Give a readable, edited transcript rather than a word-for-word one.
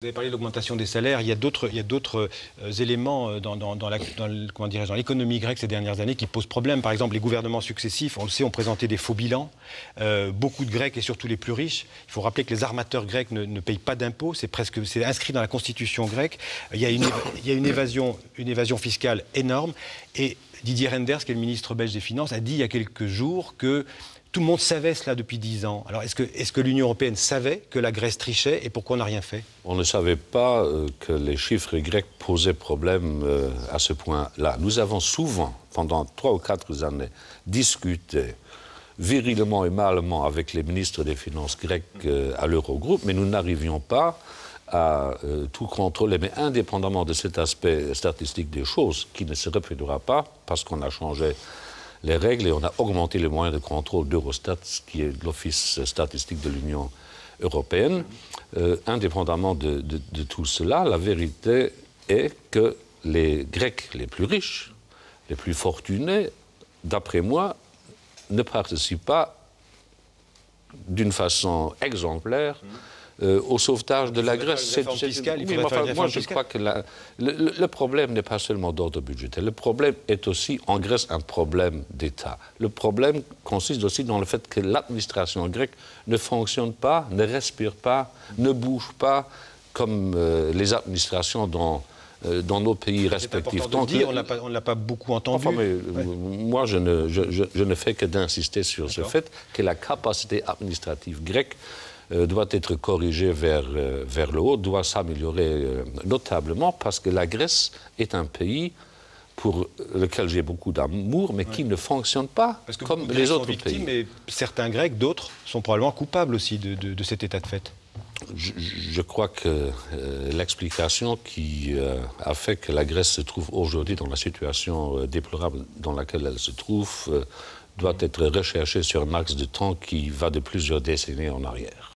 Vous avez parlé de l'augmentation des salaires. Il y a d'autres éléments dans l'économie grecque ces dernières années qui posent problème. Par exemple, les gouvernements successifs, on le sait, ont présenté des faux bilans. Beaucoup de Grecs, et surtout les plus riches, il faut rappeler que les armateurs grecs ne payent pas d'impôts. C'est inscrit dans la constitution grecque. Il y a une évasion fiscale énorme. Et Didier Reynders, qui est le ministre belge des Finances, a dit il y a quelques jours que tout le monde savait cela depuis 10 ans. Alors, est-ce que l'Union européenne savait que la Grèce trichait et pourquoi on n'a rien fait? On ne savait pas que les chiffres grecs posaient problème à ce point-là. Nous avons souvent, pendant 3 ou 4 années, discuté virilement et malement avec les ministres des Finances grecs à l'Eurogroupe, mais nous n'arrivions pas à tout contrôler. Mais indépendamment de cet aspect statistique des choses, qui ne se répétera pas parce qu'on a changé les règles et on a augmenté les moyens de contrôle d'Eurostat, qui est l'office statistique de l'Union européenne. Indépendamment de tout cela, la vérité est que les Grecs les plus riches, les plus fortunés, d'après moi, ne participent pas d'une façon exemplaire au sauvetage de la Grèce. Moi, je crois que le problème n'est pas seulement d'ordre budgétaire. Le problème est aussi, en Grèce, un problème d'État. Le problème consiste aussi dans le fait que l'administration grecque ne fonctionne pas, ne respire pas, ne bouge pas comme les administrations dans nos pays respectifs. On ne l'a pas beaucoup entendu. Enfin, moi, je ne fais que d'insister sur ce fait que la capacité administrative grecque doit être corrigée vers le haut, doit s'améliorer notablement, parce que la Grèce est un pays pour lequel j'ai beaucoup d'amour, mais qui ne fonctionne pas comme les autres pays. Mais certains Grecs, d'autres, sont probablement coupables aussi de cet état de fait. Je crois que l'explication qui a fait que la Grèce se trouve aujourd'hui dans la situation déplorable dans laquelle elle se trouve doit être recherchée sur un axe de temps qui va de plusieurs décennies en arrière.